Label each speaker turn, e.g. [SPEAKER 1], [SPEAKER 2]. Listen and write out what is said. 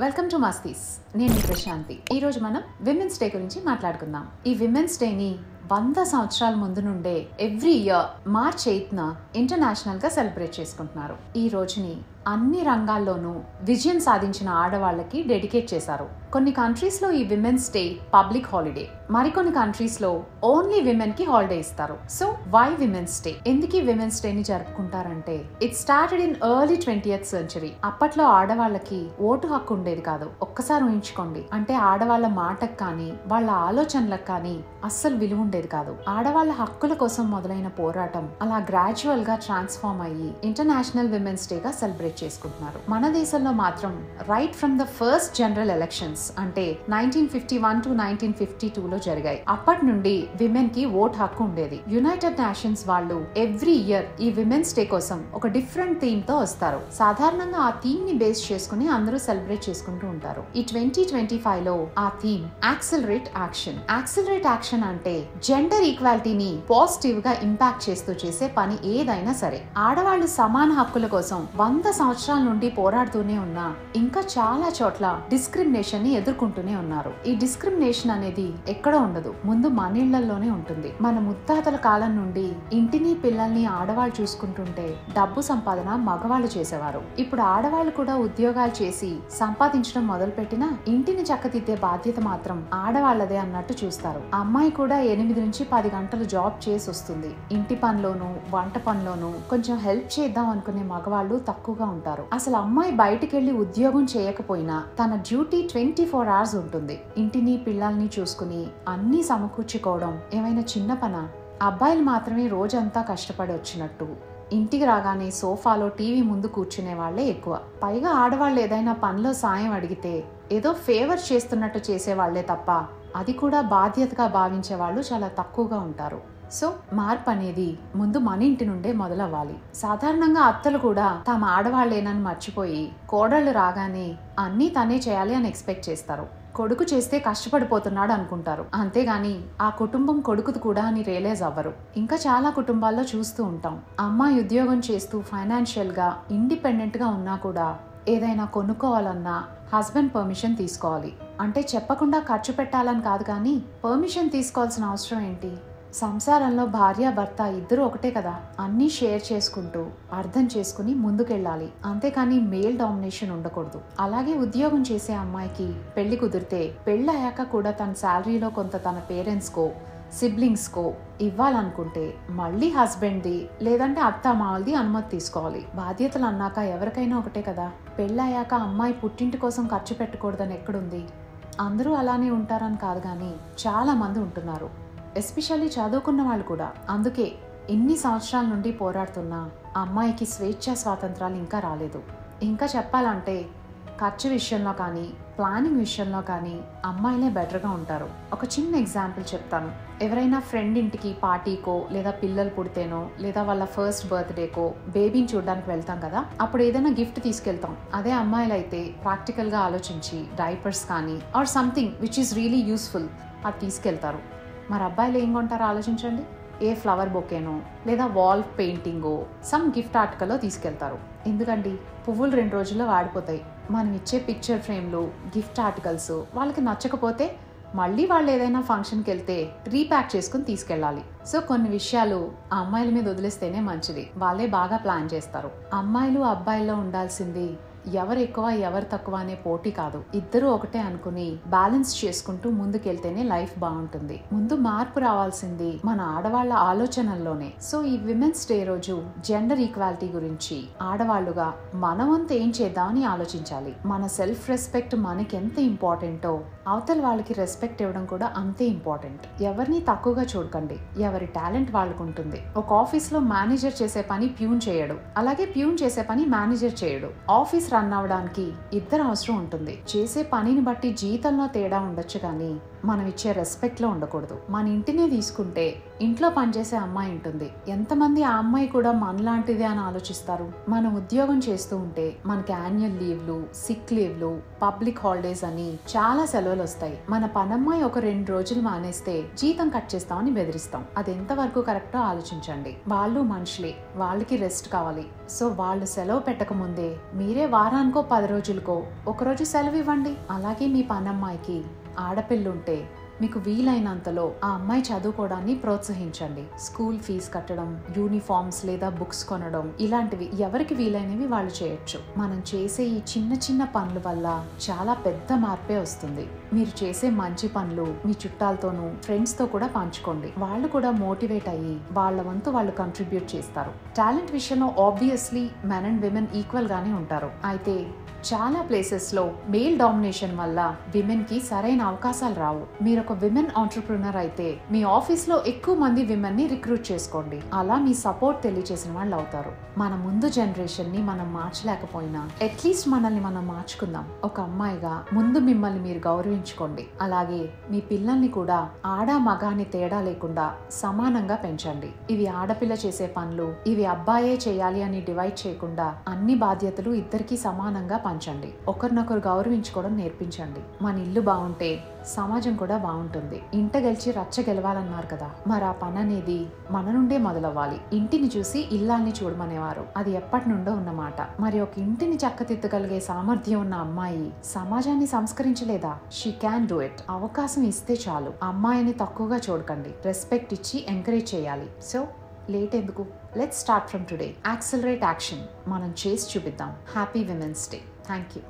[SPEAKER 1] Welcome to Mastis. నేను మీ ప్రశాంతి. ఈరోజు మనం విమెన్స్ డే గురించి మాట్లాడుకుందాం. ఈ విమెన్స్ డేని 100 సంవత్సరాల ముందు నుండే ఎవ్రీ ఇయర్ మార్చ్ 8న ఇంటర్నేషనల్ గా సెలబ్రేట్ చేసుకుంటున్నారు. ఈ రోజుని అన్ని రంగాల్లోనూ విజయం సాధించిన ఆడవాళ్ళకి డెడికేట్ చేశారు. కొన్ని కంట్రీస్ లో ఈ విమెన్స్ డే పబ్లిక్ హాలిడే, మరికొన్ని కంట్రీస్ లో ఓన్లీ విమెన్ కి హాలిడే ఇస్తారు. So why women's day? ఎందుకు ఈ విమెన్స్ డే ని జరుపుకుంటారంటే, it started in early 20th century. అప్పట్లో ఆడవాళ్ళకి ఓటు హక్కు ఉండేది కాదు. ఒక్కసారి ఊహించుకోండి. అంటే ఆడవాళ్ళ మాటకు కానీ వాళ్ళ ఆలోచనలకు కానీ అస్సలు విలువ ఉండేది కాదు. ఆడవాళ్ళ హక్కుల కోసం మొదలైన పోరాటం అలా గ్రాడ్యువల్ గా ట్రాన్స్ఫార్మ్ అయ్యి ఇంటర్నేషనల్ విమెన్స్ డే గా సెలబ్రేట్ చేసుకుంటున్నారు. మన దేశంలో మాత్రం right from the first general elections అంటే 1951 to 1952 లో జరిగాయి. అప్పటి నుండి విమెన్ కి ఓట్ హక్కు ఉండేది. యునైటెడ్ నేషన్స్ వాళ్ళు ఎవ్రీ ఇయర్ ఈ విమెన్స్ డే కోసం ఒక డిఫరెంట్ థీమ్ తో వస్తారు. సాధారణంగా ఆ థీమ్ ని బేస్ చేసుకుని అందరూ సెలబ్రేట్ చేసుకుంటూ ఉంటారు. ఈ 2025 లో ఆ theme accelerate action. Accelerate action అంటే జెండర్ ఈక్వాలిటీని పాజిటివ్ గా ఇంపాక్ట్ చేస్తూ చేసే పని ఏదైనా సరే. ఆడవాళ్లు సమాన హక్కుల కోసం 100 సంవత్సరాల నుండి పోరాడుతూనే ఉన్నా ఇంకా చాలా చోట్ల డిస్క్రిమినేషన్ ని ఎదుర్కొంటూనే ఉన్నారు. ఈ డిస్క్రిమినేషన్ అనేది ఎక్కడో ఉండదు, ముందు మన ఇళ్లలోనే ఉంటుంది. మన ముత్తాతల కాలం నుండి ఇంటిని పిల్లల్ని ఆడవాళ్ళు చూసుకుంటుంటే డబ్బు సంపాదన మగవాళ్ళు చేసేవారు. ఇప్పుడు ఆడవాళ్ళు కూడా ఉద్యోగాలు చేసి సంపాదించడం మొదలు పెట్టినా ఇంటిని చక్కదిద్దే బాధ్యత మాత్రం ఆడవాళ్లదే అన్నట్టు చూస్తారు. అమ్మాయి కూడా 8 నుంచి 10 గంటలు జాబ్ చేసి వస్తుంది. ఇంటి పనిలోను వంట పనిలోను కొంచెం హెల్ప్ చేద్దాం అనుకునే మగవాళ్ళు తక్కువగా ఉంటారు. అసలు అమ్మాయి బయటకెళ్లి ఉద్యోగం చేయకపోయినా తన డ్యూటీ 24 hours ఉంటుంది. ఇంటిని పిల్లల్ని చూసుకుని అన్ని సమకూర్చుకోవడం ఏమైనా చిన్న పనా? అబ్బాయిలు మాత్రమే రోజంతా కష్టపడి వచ్చినట్టు ఇంటికి రాగానే సోఫాలో టీవీ ముందు కూర్చునే వాళ్లే ఎక్కువ. పైగా ఆడవాళ్ళు ఏదైనా పనిలో సాయం అడిగితే ఏదో ఫేవర్ చేస్తున్నట్టు చేసేవాళ్లే తప్ప అది కూడా బాధ్యతగా భావించే వాళ్ళు చాలా తక్కువగా ఉంటారు. సో మార్పు అనేది ముందు మన ఇంటి నుండే మొదలవ్వాలి. సాధారణంగా అత్తలు కూడా తమ ఆడవాళ్లేనని మర్చిపోయి కోడళ్లు రాగానే అన్నీ తనే చేయాలి అని ఎక్స్పెక్ట్ చేస్తారు. కొడుకు చేస్తే కష్టపడిపోతున్నాడు అనుకుంటారు. అంతేగాని ఆ కుటుంబం కొడుకుది కూడా అని రియలైజ్ అవ్వరు. ఇంకా చాలా కుటుంబాల్లో చూస్తూ ఉంటాం, అమ్మాయి ఉద్యోగం చేస్తూ ఫైనాన్షియల్ గా ఇండిపెండెంట్ గా ఉన్నా కూడా ఏదైనా కొనుక్కోవాలన్నా హస్బెండ్ పర్మిషన్ తీసుకోవాలి. అంటే చెప్పకుండా ఖర్చు పెట్టాలని కాదు, కానీ పర్మిషన్ తీసుకోవాల్సిన అవసరం ఏంటి? సంసారంలో భార్య భర్త ఇద్దరు ఒకటే కదా, అన్నీ షేర్ చేసుకుంటూ అర్థం చేసుకుని ముందుకెళ్ళాలి. అంతేకాని మేల్ డామినేషన్ ఉండకూడదు. అలాగే ఉద్యోగం చేసే అమ్మాయికి పెళ్లి కుదిరితే పెళ్లి అయ్యాక కూడా తన శాలరీలో కొంత తన పేరెంట్స్ కో సిబ్లింగ్స్ కో ఇవ్వాలనుకుంటే మళ్ళీ హస్బెండ్ది లేదంటే అత్త మావలది అనుమతి తీసుకోవాలి. బాధ్యతలు అన్నాక ఎవరికైనా ఒకటే కదా. పెళ్ళయ్యాక అమ్మాయి పుట్టింటి కోసం ఖర్చు పెట్టకూడదని ఎక్కడుంది? అందరూ అలానే ఉంటారని కాదు, కానీ చాలా మంది ఉంటున్నారు, ఎస్పెషల్లీ చదువుకున్న వాళ్ళు కూడా. అందుకే ఎన్ని సంవత్సరాల నుండి పోరాడుతున్నా అమ్మాయికి స్వేచ్ఛ స్వాతంత్రాలు ఇంకా రాలేదు. ఇంకా చెప్పాలంటే ఖర్చు విషయంలో కానీ ప్లానింగ్ విషయంలో కానీ అమ్మాయిలే బెటర్గా ఉంటారు. ఒక చిన్న ఎగ్జాంపుల్ చెప్తాను. ఎవరైనా ఫ్రెండ్ ఇంటికి పార్టీకో లేదా పిల్లలు పుడితేనో లేదా వాళ్ళ ఫస్ట్ బర్త్డేకో బేబీని చూడడానికి వెళ్తాం కదా, అప్పుడు ఏదైనా గిఫ్ట్ తీసుకెళ్తాం. అదే అమ్మాయిలు అయితే ప్రాక్టికల్గా ఆలోచించి డైపర్స్ కానీ or something which is really useful అది తీసుకెళ్తారు. మరి అబ్బాయిలు ఏం కొంటారో ఆలోచించండి. ఏ ఫ్లవర్ బొకేనో లేదా వాల్ పెయింటింగో సమ్ గిఫ్ట్ ఆర్టికల్లో తీసుకెళ్తారు. ఎందుకండి? పువ్వులు 2 రోజుల్లో వాడిపోతాయి. మనం ఇచ్చే పిక్చర్ ఫ్రేమ్లు గిఫ్ట్ ఆర్టికల్స్ వాళ్ళకి నచ్చకపోతే మళ్ళీ వాళ్ళు ఏదైనా ఫంక్షన్కి వెళ్తే రీప్యాక్ చేసుకుని తీసుకెళ్ళాలి. సో కొన్ని విషయాలు ఆ అమ్మాయిల మీద వదిలేస్తేనే మంచిది. వాళ్ళే బాగా ప్లాన్ చేస్తారు. అమ్మాయిలు అబ్బాయిల్లో ఉండాల్సింది ఎవరు ఎక్కువ ఎవరు తక్కువ అనే పోటీ కాదు. ఇద్దరు ఒకటే అనుకుని బ్యాలెన్స్ చేసుకుంటూ ముందుకెళ్తేనే లైఫ్ బాగుంటుంది. ముందు మార్పు రావాల్సింది మన ఆడవాళ్ల ఆలోచనల్లోనే. సో ఈ విమెన్స్ డే రోజు జెండర్ ఈక్వాలిటీ గురించి ఆడవాళ్లుగా మనమంతా ఏం చేద్దామని ఆలోచించాలి. మన సెల్ఫ్ రెస్పెక్ట్ మనకి ఎంత ఇంపార్టెంటో అవతల వాళ్ళకి రెస్పెక్ట్ ఇవ్వడం కూడా అంతే ఇంపార్టెంట్. ఎవరిని తక్కువగా చూడకండి. ఎవరి టాలెంట్ వాళ్ళకు ఉంటుంది. ఒక ఆఫీస్ లో మేనేజర్ చేసే పని ప్యూన్ చేయడు, అలాగే ప్యూన్ చేసే పని మేనేజర్ చేయడు. ఆఫీస్ రన్ అవడానికి ఇద్దరు అవసరం ఉంటుంది. చేసే పనిని బట్టి జీతంలో తేడా ఉండొచ్చు, కానీ మనం ఇచ్చే రెస్పెక్ట్లో ఉండకూడదు. మన ఇంటినే తీసుకుంటే ఇంట్లో పనిచేసే అమ్మాయి ఉంటుంది. ఎంతమంది ఆ అమ్మాయి కూడా మనలాంటిదే అని ఆలోచిస్తారు. మనం ఉద్యోగం చేస్తూ ఉంటే మనకి యాన్యువల్ లీవ్లు, సిక్ లీవ్లు, పబ్లిక్ హాలిడేస్ అని చాలా సెలవులు వస్తాయి. మన పనమ్మాయి ఒక 2 రోజులు మానేస్తే జీతం కట్ చేస్తామని బెదిరిస్తాం. అది ఎంతవరకు కరెక్టో ఆలోచించండి. వాళ్ళు మనుషులే, వాళ్ళకి రెస్ట్ కావాలి. సో వాళ్ళు సెలవు పెట్టక ముందే మీరే వారానికో 10 రోజులకో ఒకరోజు సెలవు ఇవ్వండి. అలాగే మీ పనమ్మాయికి ఆడపిల్లుంటే మీకు వీలైనంతలో ఆ అమ్మాయి చదువుకోవడాన్ని ప్రోత్సహించండి. స్కూల్ ఫీజు కట్టడం, యూనిఫామ్స్ లేదా బుక్స్ కొనడం, ఇలాంటివి ఎవరికి వీలైనవి వాళ్ళు చేయొచ్చు. మనం చేసే ఈ చిన్న చిన్న పనుల వల్ల చాలా పెద్ద మార్పే వస్తుంది. మీరు చేసే మంచి పనులు మీ చుట్టాలతోనూ ఫ్రెండ్స్తో కూడా పంచుకోండి. వాళ్ళు కూడా మోటివేట్ అయ్యి వాళ్ళ వంతు వాళ్ళు కంట్రిబ్యూట్ చేస్తారు. టాలెంట్ విషయంలో obviously men and women equal గానే ఉంటారు. అయితే చాలా ప్లేసెస్లో మేల్ డామినేషన్ వల్ల విమెన్ కి సరైన అవకాశాలు రావు. మీరు ఒక విమెన్ ఆంటర్ప్రినర్ అయితే మీ ఆఫీస్లో ఎక్కువ మంది విమెన్ ని రిక్రూట్ చేసుకోండి. అలా మీ సపోర్ట్ తెలియచేసిన వాళ్ళు అవుతారు. మన ముందు జనరేషన్ ని మనం మార్చలేకపోయినా అట్లీస్ట్ మనల్ని మనం మార్చుకుందాం. ఒక అమ్మాయిగా ముందు మిమ్మల్ని మీరు గౌరవించుకోండి. అలాగే మీ పిల్లల్ని కూడా ఆడ మగాని తేడా లేకుండా సమానంగా పెంచండి. ఇవి ఆడపిల్ల చేసే పనులు, ఇవి అబ్బాయే చేయాలి అని డివైడ్ చేయకుండా అన్ని బాధ్యతలు ఇద్దరికి సమానంగా పంచండి. ఒకరినొకరు గౌరవించుకోవడం నేర్పించండి. మన ఇల్లు బాగుంటే సమాజం కూడా బాగుంటుంది. ఇంట గెలిచి రచ్చ గెలవాలన్నారు కదా, మరి ఆ పని అనేది మన నుండే మొదలవ్వాలి. ఇంటిని చూసి ఇల్లాల్ని చూడమనేవారు. అది ఎప్పటి నుండో ఉన్నమాట. మరి ఒక ఇంటిని చక్కదిద్దగలిగే సామర్థ్యం ఉన్న అమ్మాయి సమాజాన్ని సంస్కరించలేదా? She can do it. అవకాశం ఇస్తే చాలు. అమ్మాయిని తక్కువగా చూడకండి. రెస్పెక్ట్ ఇచ్చి ఎంకరేజ్ చేయాలి. సో లేట్ ఎందుకు? Let's start from today. Accelerate action. మనం చేసి చూపిద్దాం. Happy women's day. Thank you.